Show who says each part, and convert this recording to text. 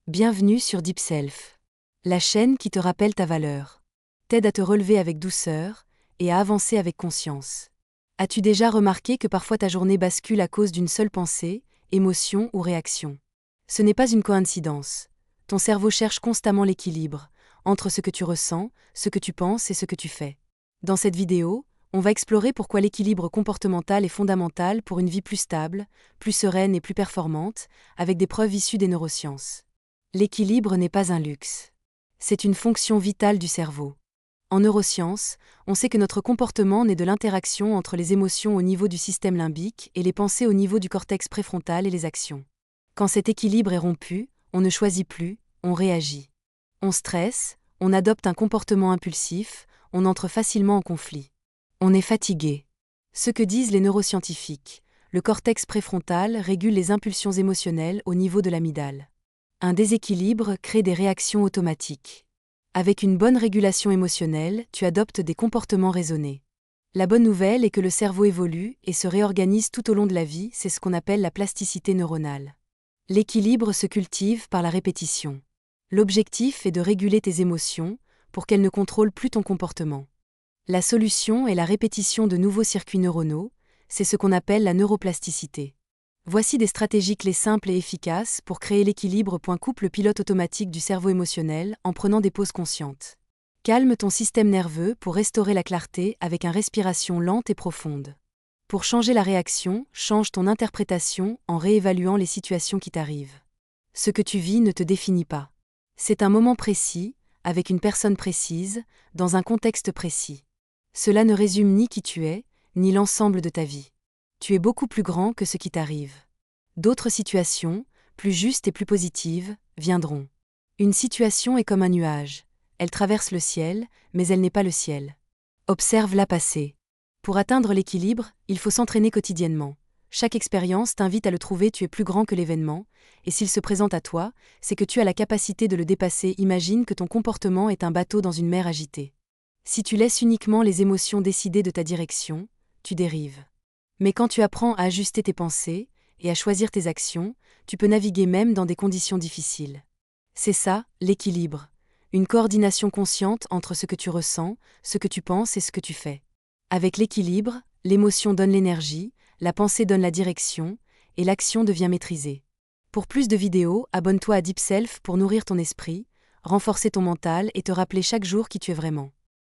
Speaker 1: Bienvenue sur Deep Self, la chaîne qui te rappelle ta valeur, t'aide à te relever avec douceur et à avancer avec conscience. As-tu déjà remarqué que parfois ta journée bascule à cause d'une seule pensée, émotion ou réaction? Ce n'est pas une coïncidence. Ton cerveau cherche constamment l'équilibre entre ce que tu ressens, ce que tu penses et ce que tu fais. Dans cette vidéo, on va explorer pourquoi l'équilibre comportemental est fondamental pour une vie plus stable, plus sereine et plus performante, avec des preuves issues des neurosciences. L'équilibre n'est pas un luxe. C'est une fonction vitale du cerveau. En neurosciences, on sait que notre comportement naît de l'interaction entre les émotions au niveau du système limbique et les pensées au niveau du cortex préfrontal et les actions. Quand cet équilibre est rompu, on ne choisit plus, on réagit. On stresse, on adopte un comportement impulsif, on entre facilement en conflit. On est fatigué. Ce que disent les neuroscientifiques, le cortex préfrontal régule les impulsions émotionnelles au niveau de l'amygdale. Un déséquilibre crée des réactions automatiques. Avec une bonne régulation émotionnelle, tu adoptes des comportements raisonnés. La bonne nouvelle est que le cerveau évolue et se réorganise tout au long de la vie, c'est ce qu'on appelle la plasticité neuronale. L'équilibre se cultive par la répétition. L'objectif est de réguler tes émotions pour qu'elles ne contrôlent plus ton comportement. La solution est la répétition de nouveaux circuits neuronaux, c'est ce qu'on appelle la neuroplasticité. Voici des stratégies clés simples et efficaces pour créer l'équilibre. Coupe le pilote automatique du cerveau émotionnel en prenant des pauses conscientes. Calme ton système nerveux pour restaurer la clarté avec une respiration lente et profonde. Pour changer la réaction, change ton interprétation en réévaluant les situations qui t'arrivent. Ce que tu vis ne te définit pas. C'est un moment précis, avec une personne précise, dans un contexte précis. Cela ne résume ni qui tu es, ni l'ensemble de ta vie. Tu es beaucoup plus grand que ce qui t'arrive. D'autres situations, plus justes et plus positives, viendront. Une situation est comme un nuage. Elle traverse le ciel, mais elle n'est pas le ciel. Observe-la passer. Pour atteindre l'équilibre, il faut s'entraîner quotidiennement. Chaque expérience t'invite à le trouver. Tu es plus grand que l'événement, et s'il se présente à toi, c'est que tu as la capacité de le dépasser. Imagine que ton comportement est un bateau dans une mer agitée. Si tu laisses uniquement les émotions décider de ta direction, tu dérives. Mais quand tu apprends à ajuster tes pensées et à choisir tes actions, tu peux naviguer même dans des conditions difficiles. C'est ça, l'équilibre. Une coordination consciente entre ce que tu ressens, ce que tu penses et ce que tu fais. Avec l'équilibre, l'émotion donne l'énergie, la pensée donne la direction, et l'action devient maîtrisée. Pour plus de vidéos, abonne-toi à Deep Self pour nourrir ton esprit, renforcer ton mental et te rappeler chaque jour qui tu es vraiment.